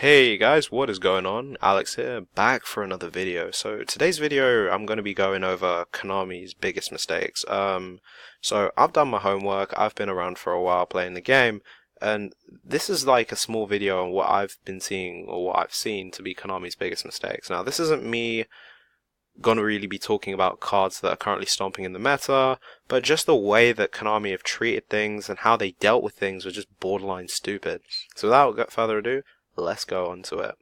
Hey guys, what is going on? Alex here, back for another video. So, today's video, Alex here, back for another video. So, today's video, I'm going to be going over Konami's biggest mistakes. So I've done my homework, I've been around for a while playing the game, and this is like a small video on what I've been seeing, or what I've seen to be Konami's biggest mistakes. Now, this isn't me gonna really be talking about cards that are currently stomping in the meta, but just the way that Konami have treated things and how they dealt with things was just borderline stupid. So without further ado, let's go on to it.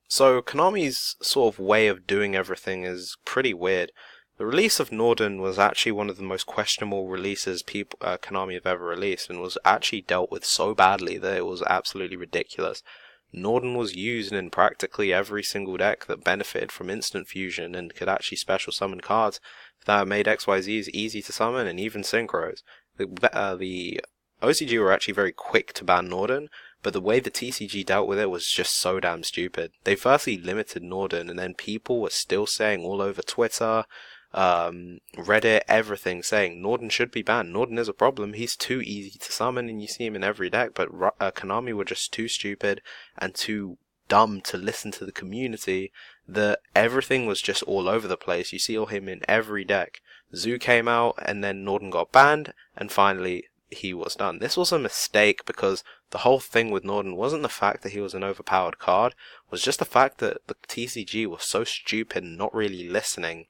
So Konami's sort of way of doing everything is pretty weird. The release of Norden was actually one of the most questionable releases Konami have ever released, and was actually dealt with so badly that it was absolutely ridiculous. Norden was used in practically every single deck that benefited from instant fusion and could actually special summon cards that made XYZs easy to summon and even synchros. The OCG were actually very quick to ban Norden, but the way the TCG dealt with it was just so damn stupid. They firstly limited Norden, and then people were still saying all over Twitter, Reddit, everything, saying Norden should be banned. Norden is a problem. He's too easy to summon, and you see him in every deck. But Konami were just too stupid and too dumb to listen to the community. That everything was just all over the place. You see him in every deck. Zoo came out, and then Norden got banned, and finally he was done. This was a mistake because the whole thing with Norden wasn't the fact that he was an overpowered card, was just the fact that the TCG was so stupid and not really listening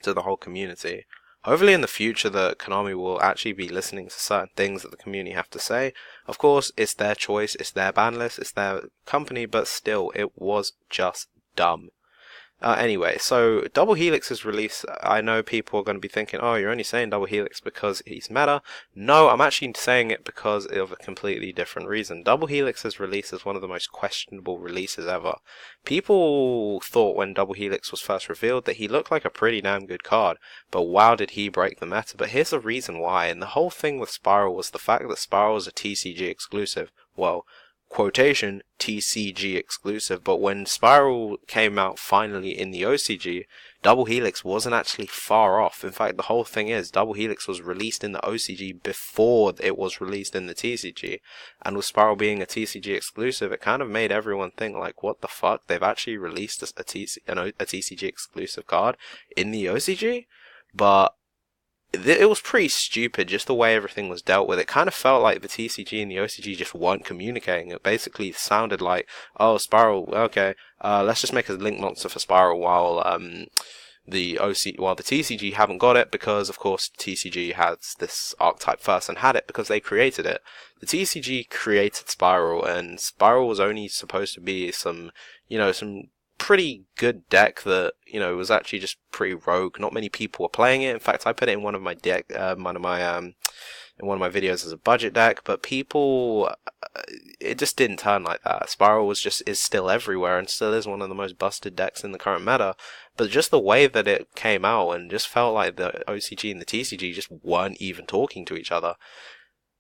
to the whole community. Hopefully in the future that Konami will actually be listening to certain things that the community have to say. Of course, it's their choice, it's their ban list, it's their company, but still, it was just dumb. Anyway, so Double Helix's release, I know people are going to be thinking, oh, you're only saying Double Helix because he's meta. No, I'm actually saying it because of a completely different reason. Double Helix's release is one of the most questionable releases ever. People thought when Double Helix was first revealed that he looked like a pretty damn good card, but wow did he break the meta. But here's the reason why, and the whole thing with Spiral was the fact that Spiral was a TCG exclusive. Well, quotation TCG exclusive, but when Spiral came out finally in the OCG, Double Helix wasn't actually far off. In fact, the whole thing is Double Helix was released in the OCG before it was released in the TCG, and with Spiral being a TCG exclusive, it kind of made everyone think like, what the fuck, they've actually released a TCG exclusive card in the OCG? But it was pretty stupid, just the way everything was dealt with. It kind of felt like the TCG and the OCG just weren't communicating. It basically sounded like, oh, Spiral, okay, let's just make a link monster for Spiral while the TCG haven't got it, because of course TCG has this archetype first and had it because they created it. The TCG created Spiral, and Spiral was only supposed to be some pretty good deck that was actually just pretty rogue. Not many people were playing it. In fact, I put it in one of my in one of my videos as a budget deck, but people, it just didn't turn like that. Spiral is still everywhere and still is one of the most busted decks in the current meta, but just the way that it came out and just felt like the OCG and the TCG just weren't even talking to each other.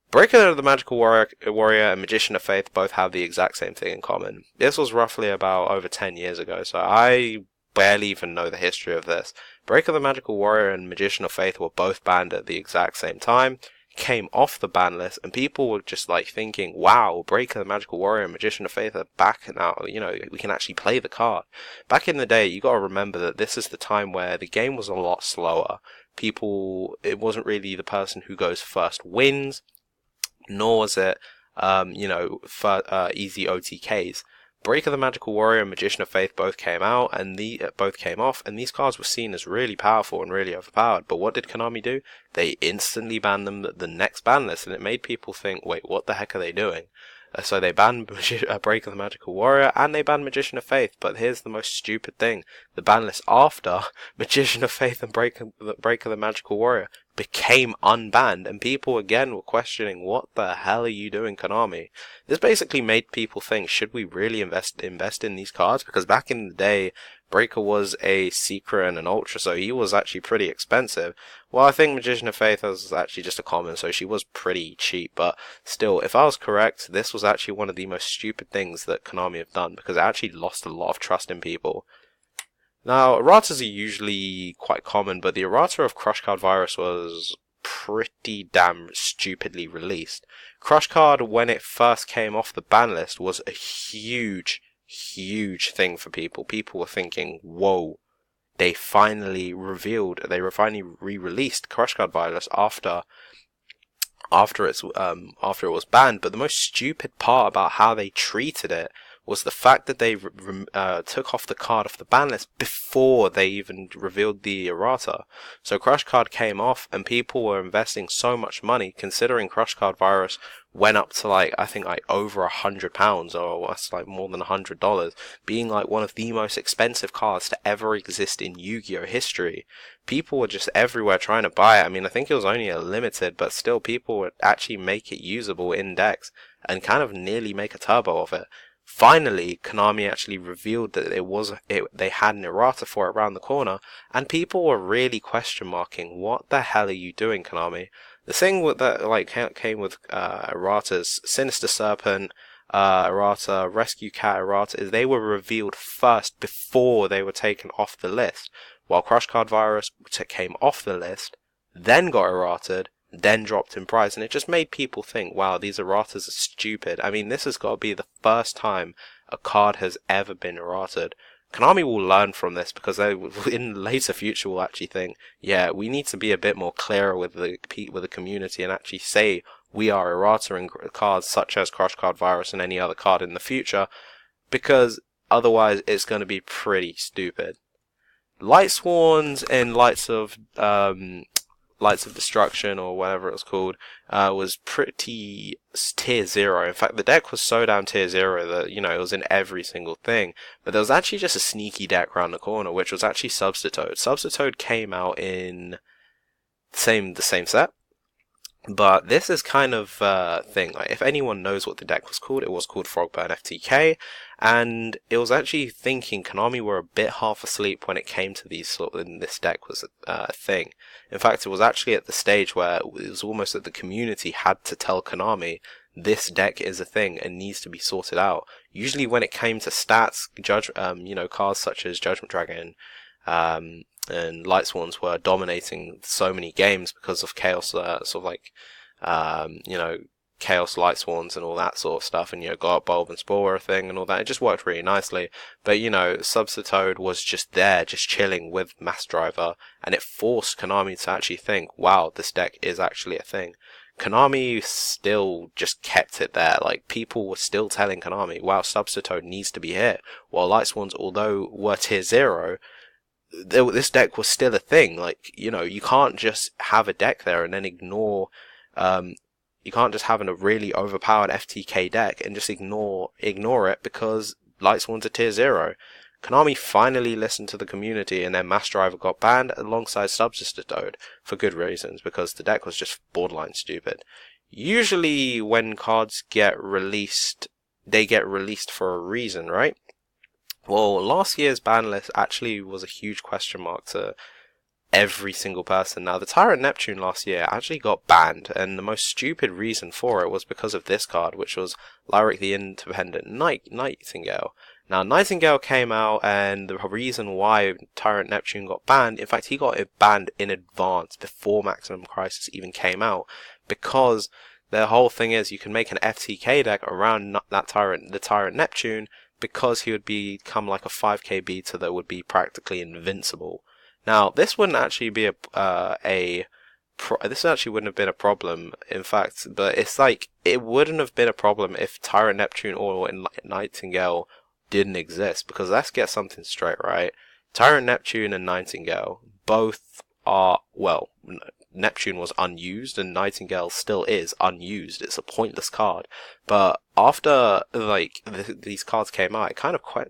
Breakin of the Magical Warrior and Magician of Faith both have the exact same thing in common. This was roughly about over 10 years ago, so I barely even know the history of this. Breakin of the Magical Warrior and Magician of Faith were both banned at the exact same time, came off the ban list, and people were just like thinking, wow, Breakin of the Magical Warrior and Magician of Faith are back now, we can actually play the card. Back in the day, you gotta remember that this is the time where the game was a lot slower. It wasn't really the person who goes first wins, nor was it, easy OTKs. Break of the Magical Warrior and Magician of Faith both came out, and both came off, and these cards were seen as really powerful and really overpowered. But what did Konami do? They instantly banned them the next ban list, and it made people think, wait, what the heck are they doing? So they banned Break of the Magical Warrior, and they banned Magician of Faith. But here's the most stupid thing. The ban list after Magician of Faith and Break of the Magical Warrior became unbanned, and people again were questioning, what the hell are you doing, Konami? This basically made people think, should we really invest in these cards? Because back in the day, Breaker was a Secret and an Ultra, so he was actually pretty expensive. Well, I think Magician of Faith was actually just a common, so she was pretty cheap, but still, if I was correct, this was actually one of the most stupid things that Konami have done, because it actually lost a lot of trust in people. Now, erratas are usually quite common, but the errata of Crush Card Virus was pretty damn stupidly released. Crush Card, when it first came off the ban list, was a huge thing for people. People were thinking, whoa, they finally re-released Crush Card Virus after it was banned. But the most stupid part about how they treated it was the fact that they took off the card off the ban list before they even revealed the errata. So Crush Card came off, and people were investing so much money, considering Crush Card Virus went up to I think over £100, or that's more than $100, being one of the most expensive cards to ever exist in Yu-Gi-Oh history. People were just everywhere trying to buy it. I mean, I think it was only a limited, but still people would actually make it usable in decks and kind of nearly make a turbo of it. Finally, Konami actually revealed that they had an errata for it around the corner, and people were really question marking, what the hell are you doing, Konami? The thing that came with erratas, Sinister Serpent errata, Rescue Cat errata, is they were revealed first before they were taken off the list, while Crush Card Virus came off the list, then got errated, then dropped in price, and it just made people think, wow, these erratas are stupid. I mean, this has got to be the first time a card has ever been errated. Konami will learn from this, because they, in the later future, will actually think, yeah, we need to be a bit more clearer with the community and actually say we are errata-ing cards such as Crush Card Virus and any other card in the future, because otherwise it's going to be pretty stupid. Light Swans and Lights of Destruction, or whatever it was called, was pretty tier 0. In fact, the deck was so down tier 0 that, it was in every single thing. But there was actually just a sneaky deck around the corner, which was actually Substitute. Substitute came out in the same set. But this is kind of thing. If anyone knows what the deck was called, it was called Frogburt FTK, and it was actually thinking Konami were a bit half asleep when it came to this deck was a thing. In fact, it was actually at the stage where it was almost that the community had to tell Konami this deck is a thing and needs to be sorted out. Usually, when it came to stats, cards such as Judgment Dragon, and Light Swans were dominating so many games because of Chaos, Chaos Light Swans and all that sort of stuff, and Guard Bulb and Spore were a thing and all that. It just worked really nicely. But Substitute was just there, just chilling with Mass Driver, and it forced Konami to actually think, wow, this deck is actually a thing. Konami still just kept it there. People were still telling Konami, wow, Substitute needs to be here. While Light Swans, although were tier 0, this deck was still a thing. You can't just have a deck there and then ignore, you can't just have a really overpowered FTK deck and just ignore it because Light Swans are tier 0. Konami finally listened to the community, and then Mass Driver got banned alongside Substitute for good reasons, because the deck was just borderline stupid. Usually when cards get released, they get released for a reason, right? Well, last year's ban list actually was a huge question mark to every single person. Now, the Tyrant Neptune last year actually got banned, and the most stupid reason for it was because of this card, which was Lyric the Independent Nightingale. Now, Nightingale came out, and the reason why Tyrant Neptune got banned, in fact, he got it banned in advance before Maximum Crisis even came out, because the whole thing is you can make an FTK deck around the Tyrant Neptune, because he would become like a 5k beta that would be practically invincible. Now, this wouldn't actually be this actually wouldn't have been a problem, in fact, but it's it wouldn't have been a problem if Tyrant Neptune or Nightingale didn't exist, because let's get something straight, right? Tyrant Neptune and Nightingale both are, well, Neptune was unused and Nightingale still is unused. It's a pointless card. But after these cards came out,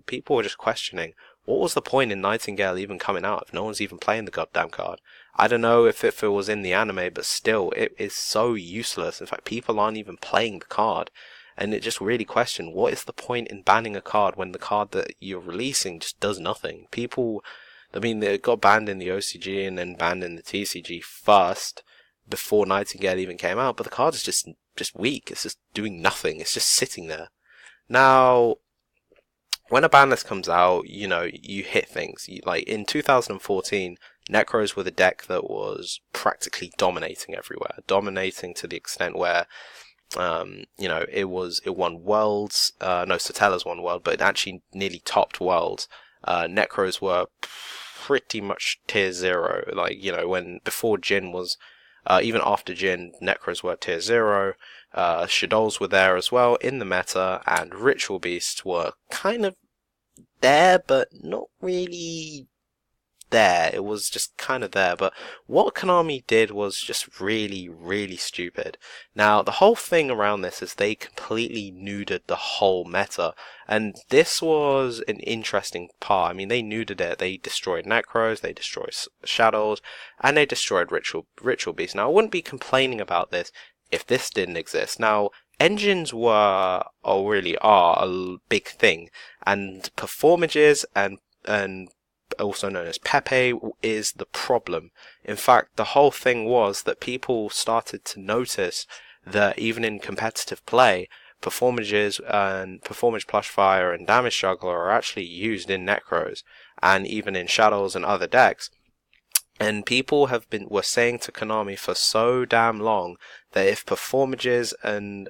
people were just questioning, what was the point in Nightingale even coming out if no one's even playing the goddamn card? I don't know if it was in the anime, but still, it is so useless. In fact, people aren't even playing the card. And it just really questioned, what is the point in banning a card when the card that you're releasing just does nothing? It got banned in the OCG and then banned in the TCG first, before Nightingale even came out, but the card is just weak. It's just doing nothing. It's just sitting there. Now, when a ban list comes out, you hit things. In 2014, Necros were the deck that was practically dominating everywhere, dominating to the extent where it won worlds. No, Satella's won world, but it actually nearly topped worlds. Necros were pretty much tier 0. Like, when before Jin was, even after Jin, Necros were tier 0. Shadows were there as well in the meta, and Ritual Beasts were kind of there, but not really there. It was just kind of there. But what Konami did was just really, really stupid. Now, the whole thing around this is they completely nuded the whole meta, and this was an interesting part. I mean, they nuded it. They destroyed Necros, they destroyed Shadows, and they destroyed Ritual Beasts. Now, I wouldn't be complaining about this if this didn't exist. Now, engines were, or really are, a big thing, and performages and also known as Pepe is the problem. In fact, the whole thing was that people started to notice that even in competitive play, performages and performage plush fire and damage juggler are actually used in Necros and even in Shadows and other decks. And people were saying to Konami for so damn long that if performages and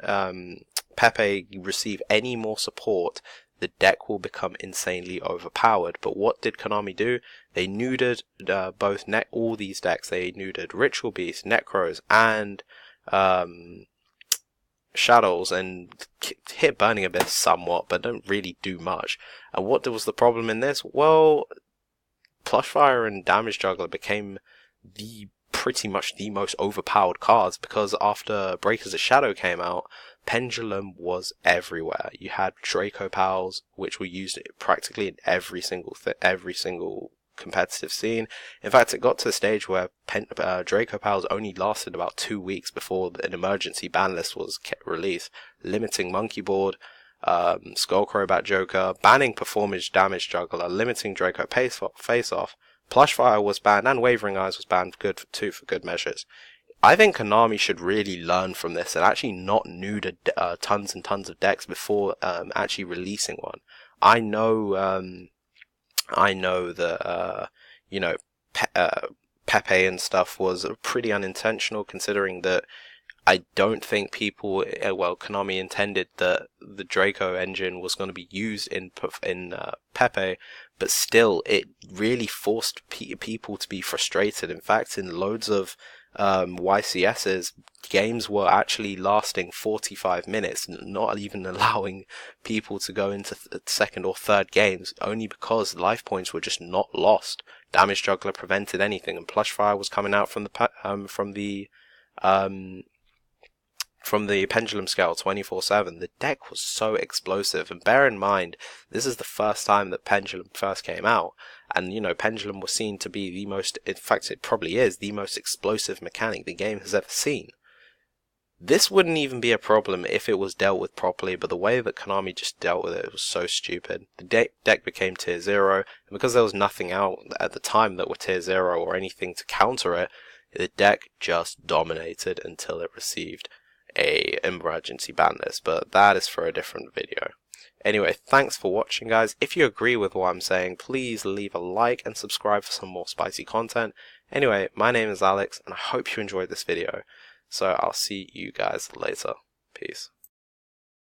Pepe receive any more support, the deck will become insanely overpowered. But what did Konami do? They nuded all these decks. They nuded Ritual Beast, Necros, and Shadows, and hit Burning Abyss somewhat, but don't really do much. And what was the problem in this? Well, Plushfire and Damage Juggler became pretty much the most overpowered cards, because after Breakers of Shadow came out, Pendulum was everywhere. You had Draco Pals, which were used practically in every single competitive scene. In fact, it got to the stage where Draco Pals only lasted about 2 weeks before an emergency ban list was released, limiting Monkey Board, Skullcrow Bat Joker, banning Performage Damage Juggler, limiting Draco Face Off. Plushfire was banned, and Wavering Eyes was banned for good measures. I think Konami should really learn from this and actually not nude tons and tons of decks before actually releasing one. I know that Pepe and stuff was pretty unintentional, considering that I don't think Konami intended that the Draco engine was going to be used in Pepe, but still, it really forced people to be frustrated. In fact, in loads of YCS's, games were actually lasting 45 minutes, not even allowing people to go into second or third games, only because life points were just not lost. Damage Juggler prevented anything, and Plushfire was coming out from the pendulum scale 24/7. The deck was so explosive, and bear in mind, this is the first time that Pendulum first came out, and Pendulum was seen to be in fact it probably is the most explosive mechanic the game has ever seen. This wouldn't even be a problem if it was dealt with properly, but the way that Konami just dealt with it was so stupid. The deck became tier 0, and because there was nothing out at the time that were tier 0 or anything to counter it, the deck just dominated until it received a emergency ban list, but that is for a different video. Anyway, thanks for watching, guys. If you agree with what I'm saying, please leave a like and subscribe for some more spicy content. Anyway, my name is Alex, and I hope you enjoyed this video. So I'll see you guys later. Peace.